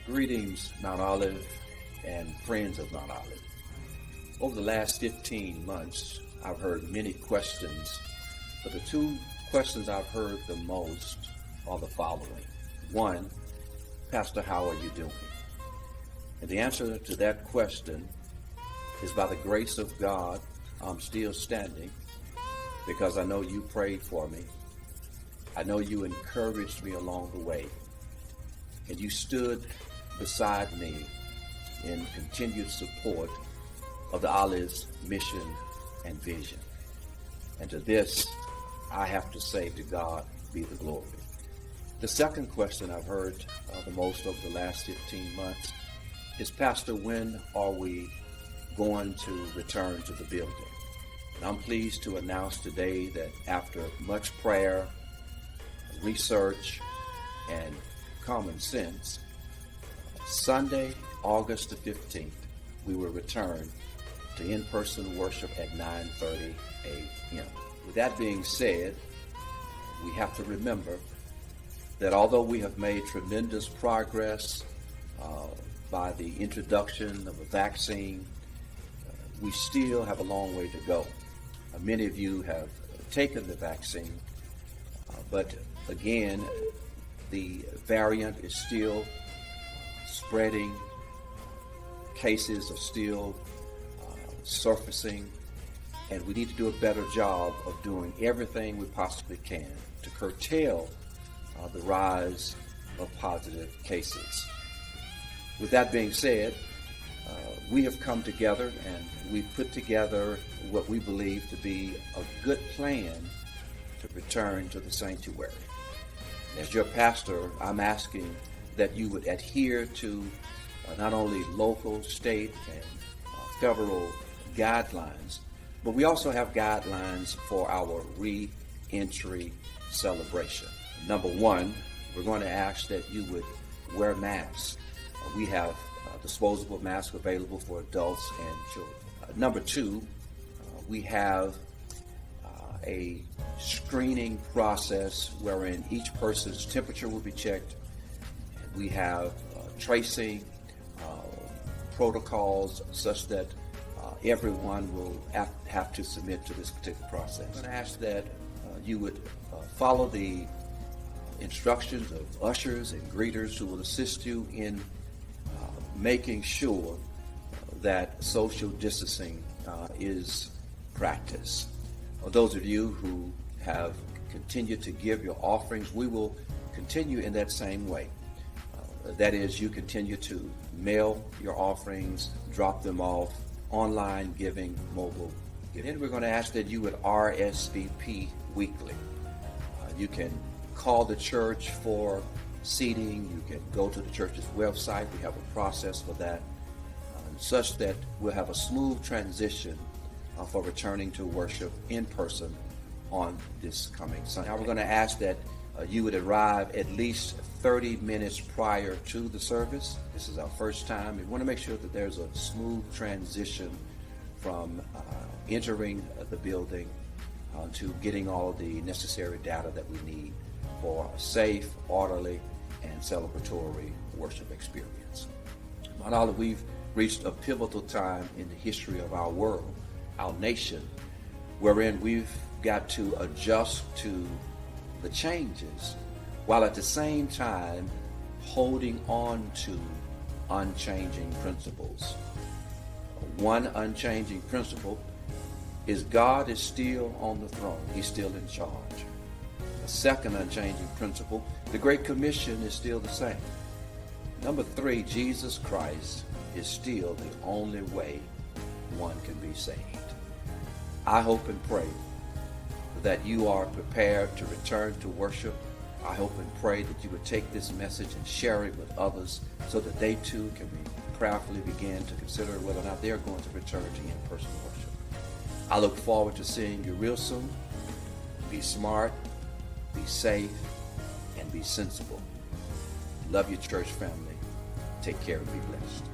Greetings, Mount Olive and friends of Mount Olive. Over the last 15 months, I've heard many questions, but the two questions I've heard the most are the following. One, Pastor, how are you doing? And the answer to that question is, by the grace of God, I'm still standing because I know you prayed for me. I know you encouraged me along the way, and you stood beside me in continued support of the Olive's mission and vision. And to this, I have to say, to God be the glory. The second question I've heard the most over the last 15 months is, Pastor, when are we going to return to the building? And I'm pleased to announce today that after much prayer, research, and common sense, Sunday, August the 15th, we will return to in-person worship at 9:30 a.m. With that being said, we have to remember that although we have made tremendous progress by the introduction of a vaccine, we still have a long way to go. Many of you have taken the vaccine, but again, the variant is still spreading. Cases are still surfacing, and we need to do a better job of doing everything we possibly can to curtail the rise of positive cases. With that being said, we have come together and we've put together what we believe to be a good plan to return to the sanctuary. As your pastor, I'm asking that you would adhere to not only local, state, and federal guidelines, but we also have guidelines for our re-entry celebration. Number one, we're going to ask that you would wear masks. We have disposable masks available for adults and children. Number two, we have a screening process wherein each person's temperature will be checked. We have tracing protocols such that everyone will have to submit to this particular process. I'm going to ask that you would follow the instructions of ushers and greeters who will assist you in making sure that social distancing is practiced. Those of you who have continued to give your offerings, we will continue in that same way. That is, you continue to mail your offerings, drop them off, online giving, mobile. And then we're going to ask that you would RSVP weekly. You can call the church for seating. You can go to the church's website. We have a process for that, such that we'll have a smooth transition for returning to worship in person on this coming Sunday. Now we're going to ask that you would arrive at least 30 minutes prior to the service. This is our first time. We want to make sure that there's a smooth transition from entering the building to getting all the necessary data that we need for a safe, orderly, and celebratory worship experience. Mount Olive, we've reached a pivotal time in the history of our world, our nation, wherein we've got to adjust to the changes while at the same time holding on to unchanging principles. One unchanging principle is God is still on the throne. He's still in charge. A second unchanging principle, the Great Commission is still the same. Number three, Jesus Christ is still the only way one can be saved. I hope and pray that you are prepared to return to worship. I hope and pray that you would take this message and share it with others so that they too can prayerfully begin to consider whether or not they're going to return to in-person worship. I look forward to seeing you real soon. Be smart, be safe, and be sensible. Love your church family. Take care and be blessed.